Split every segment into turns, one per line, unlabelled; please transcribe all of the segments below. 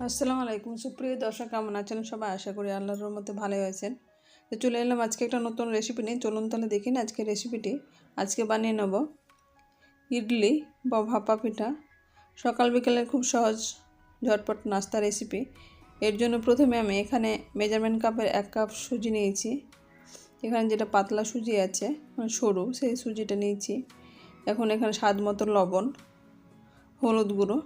আসসালামু আলাইকুম সুপ্রিয় দর্শক, কেমন আছেন সবাই? আশা করি আল্লাহর রহমতে ভালোই আছেন। তো চলে এলাম আজকে একটা নতুন রেসিপি নিয়ে। চলুন তাহলে দেখি না আজকে রেসিপিটি। আজকে বানিয়ে নেব ইডলি বা ভাপা পিঠা। সকাল বিকেলের খুব সহজ ঝটপট নাস্তা রেসিপি। এর জন্য প্রথমে আমি এখানে মেজারমেন্ট কাপের 1 কাপ সুজি নিয়েছি। এখানে যেটা পাতলা সুজি আছে মানে সরু, সেই সুজিটা নিয়েছি। এখন এখানে স্বাদ মতো লবণ, হলুদ গুঁড়ো,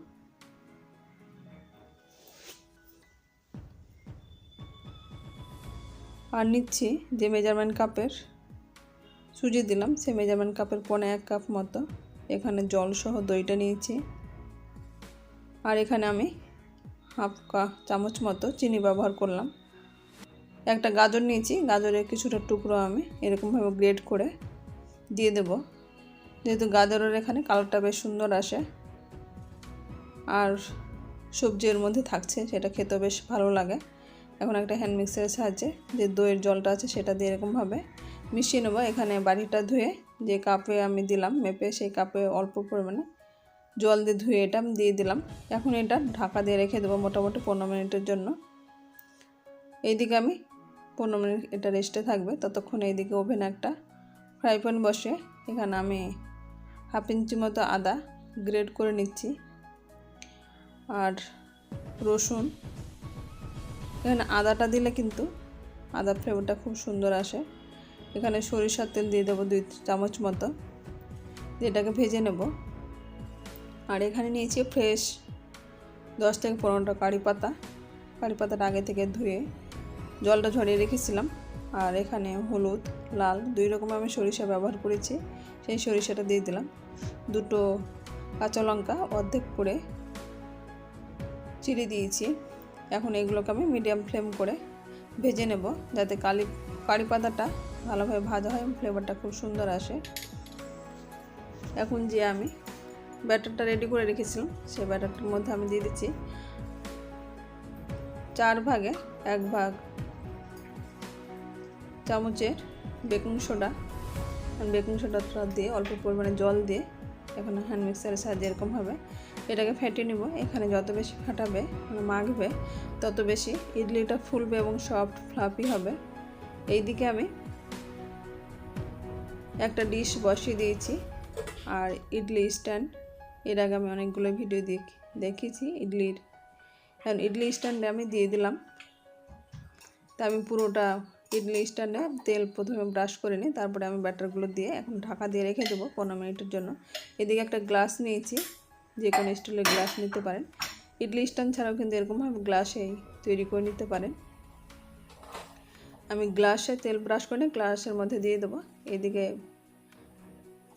আর নিচ্ছি যে মেজারমেন্ট কাপের সুজি দিলাম সেই মেজারমেন্ট কাপের 1.25 কাপ মতো এখানে জল সহ দইটা নিয়েছি। আর এখানে আমি হাফ চামচ মতো চিনি ব্যবহার করলাম। একটা গাজর নিয়েছি, গাজরের কিছুটা টুকরো আমি এরকমভাবে গ্রেট করে দিয়ে দেব, যেহেতু গাজরের এখানে কালারটা বেশ সুন্দর আসে আর সবজির মধ্যে থাকছে, সেটা খেতে বেশ ভালো লাগে। এখন একটা হ্যান্ড মিক্সারের সাহায্যে যে দইয়ের জলটা আছে সেটা দিয়ে এরকমভাবে মিশিয়ে নেব। এখানে বাটিটা ধুয়ে যে কাপে আমি দিলাম মেপে, সেই কাপে অল্প পরিমাণে জল দিয়ে ধুয়ে এটা আমি দিয়ে দিলাম। এখন এটা ঢাকা দিয়ে রেখে দেবো মোটামুটি 15 মিনিটের জন্য। এইদিকে আমি 15 মিনিট এটা রেস্টে থাকবে, ততক্ষণ এইদিকে ওভেনে একটা ফ্রাই প্যান বসে এখানে আমি হাফ ইঞ্চি মতো আদা গ্রেট করে নিচ্ছি আর রসুন। এখানে আদাটা দিলে কিন্তু আদার ফ্লেভারটা খুব সুন্দর আসে। এখানে সরিষার তেল দিয়ে দেবো 2 চামচ মতো, এটাকে ভেজে নেব। আর এখানে নিয়েছি ফ্রেশ 10 থেকে 15টা কারি পাতাটা আগে থেকে ধুয়ে জলটা ঝরিয়ে রেখেছিলাম। আর এখানে হলুদ লাল 2 রকম আমি সরিষা ব্যবহার করেছি, সেই সরিষাটা দিয়ে দিলাম। 2টো কাঁচা লঙ্কা অর্ধেক করে চিড়ে দিয়েছি। এখন এগুলোকে আমি মিডিয়াম ফ্লেম করে ভেজে নেব, যাতে কারি পাতাটা ভালোভাবে ভাজা হয় এবং ফ্লেভারটা খুব সুন্দর আসে। এখন যে আমি ব্যাটারটা রেডি করে রেখেছিলাম সেই ব্যাটারটার মধ্যে আমি দিয়ে দিচ্ছি 4 ভাগে 1 ভাগ চামচের বেকিং সোডা। বেকিং সোডাটা দিয়ে অল্প পরিমাণে জল দিয়ে এখন হ্যান্ড মিক্সারের সাহায্যে এরকমভাবে এটাকে ফেটে নিব। এখানে যত বেশি ফাটাবে মানে মাখবে তত বেশি ইডলিটা ফুলবে এবং সফট ফ্লাফি হবে। এইদিকে আমি একটা ডিশ বসিয়ে দিয়েছি আর ইডলি স্ট্যান্ড, এর আগে আমি অনেকগুলো ভিডিও দেখিয়েছি ইডলির। এখন ইডলি স্ট্যান্ডে আমি দিয়ে দিলাম। তা আমি পুরোটা ইডলি স্ট্যান্ডে তেল প্রথমে ব্রাশ করে নিই, তারপরে আমি ব্যাটারগুলো দিয়ে এখন ঢাকা দিয়ে রেখে দেবো 15 মিনিটের জন্য। এদিকে একটা গ্লাস নিয়েছি, যে কোনো স্টিলের গ্লাস নিতে পারেন। ইডলি স্ট্যান্ড ছাড়াও কিন্তু এরকমভাবে গ্লাসেই তৈরি করে নিতে পারেন। আমি গ্লাসে তেল ব্রাশ করে গ্লাসের মধ্যে দিয়ে দেবো। এদিকে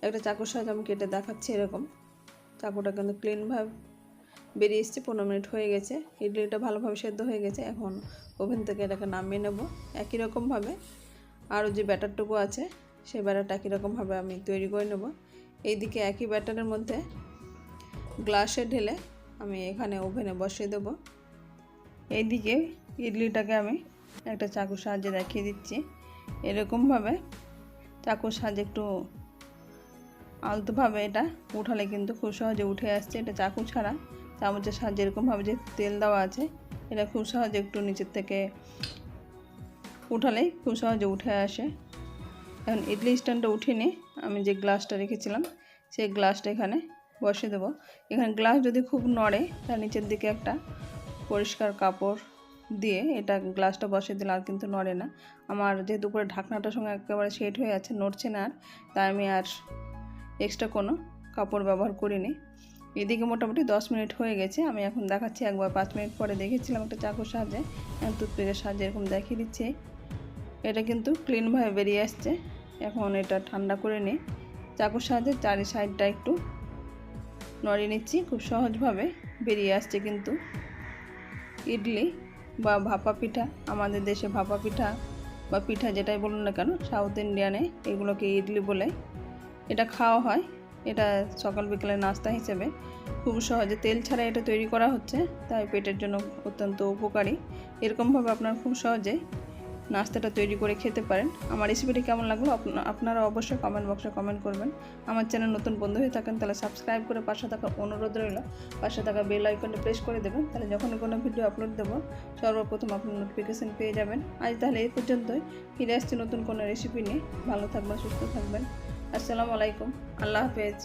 একটা চাকুর সাহায্যে আমি কেটে দেখাচ্ছি। এরকম চাকুটা কিন্তু ক্লিনভাবে বেরিয়ে এসছে। 15 মিনিট হয়ে গেছে, ইডলিটা ভালোভাবে সেদ্ধ হয়ে গেছে। এখন ওভেন থেকে এটাকে নামিয়ে নেব। একই রকমভাবে আরও যে ব্যাটারটুকু আছে সেই ব্যাটারটা একই রকমভাবে আমি তৈরি করে নেব। এইদিকে একই ব্যাটারের মধ্যে গ্লাসে ঢেলে আমি এখানে ওভেনে বসিয়ে দেব। এইদিকে ইডলিটাকে আমি একটা চাকুর সাহায্যে দেখিয়ে দিচ্ছি। এরকমভাবে চাকুর সাহায্যে একটু আলতোভাবে এটা উঠালে কিন্তু খুব সহজে উঠে আসছে। এটা চাকু ছাড়া চামচের সাহায্যে এরকমভাবে যে তেল দেওয়া আছে এটা খুব সহজে একটু নিচের থেকে উঠালেই খুব সহজে উঠে আসে। এখন ইডলি স্ট্যান্ডটা উঠিয়ে নিয়ে আমি যে গ্লাসটা রেখেছিলাম সেই গ্লাসটা এখানে বসিয়ে দেবো। এখানে গ্লাস যদি খুব নড়ে তার নিচের দিকে একটা পরিষ্কার কাপড় দিয়ে এটা গ্লাসটা বসিয়ে দিলে আর কিন্তু নড়ে না। আমার যেহেতু করে ঢাকনাটার সঙ্গে একেবারে সেট হয়ে আছে, নড়ছে না আর, তাই আমি আর এক্সট্রা কোনো কাপড় ব্যবহার করিনি। এদিকে মোটামুটি 10 মিনিট হয়ে গেছে। আমি এখন দেখাচ্ছি একবার 5 মিনিট পরে দেখেছিলাম একটা চাকুর সাহায্যে, টুথপিকের সাহায্যে এরকম দেখিয়ে দিচ্ছি। এটা কিন্তু ক্লিনভাবে বেরিয়ে আসছে। এখন এটা ঠান্ডা করে নিয়ে চাকুর সাহায্যে চারি সাইডটা একটু নড়িয়ে নিচ্ছি। খুব সহজভাবে বেরিয়ে আসছে কিন্তু ইডলি বা ভাপা পিঠা। আমাদের দেশে ভাপা পিঠা বা পিঠা যেটাই বলুন না কেন, সাউথ ইন্ডিয়ানে এগুলোকে ইডলি বলে এটা খাওয়া হয়। এটা সকাল বিকেলের নাস্তা হিসেবে খুব সহজে তেল ছাড়া এটা তৈরি করা হচ্ছে, তাই পেটের জন্য অত্যন্ত উপকারী। এরকমভাবে আপনারা খুব সহজে নাস্তাটা তৈরি করে খেতে পারেন। আমার রেসিপিটি কেমন লাগলো আপনারা অবশ্যই কমেন্ট বক্সে কমেন্ট করবেন। আমার চ্যানেল নতুন বন্ধু হয়ে থাকেন তাহলে সাবস্ক্রাইব করে পাশে থাকা অনুরোধ রইল, পাশে থাকা বেল আইকনটি প্রেস করে দেবেন, তাহলে যখনই কোনো ভিডিও আপলোড দেবো সর্বপ্রথম আপনি নোটিফিকেশান পেয়ে যাবেন। আজ তাহলে এই পর্যন্তই, ফিরে আসছি নতুন কোনো রেসিপি নিয়ে। ভালো থাকবেন, সুস্থ থাকবেন। আসসালামু আলাইকুম, আল্লাহ হাফেজ।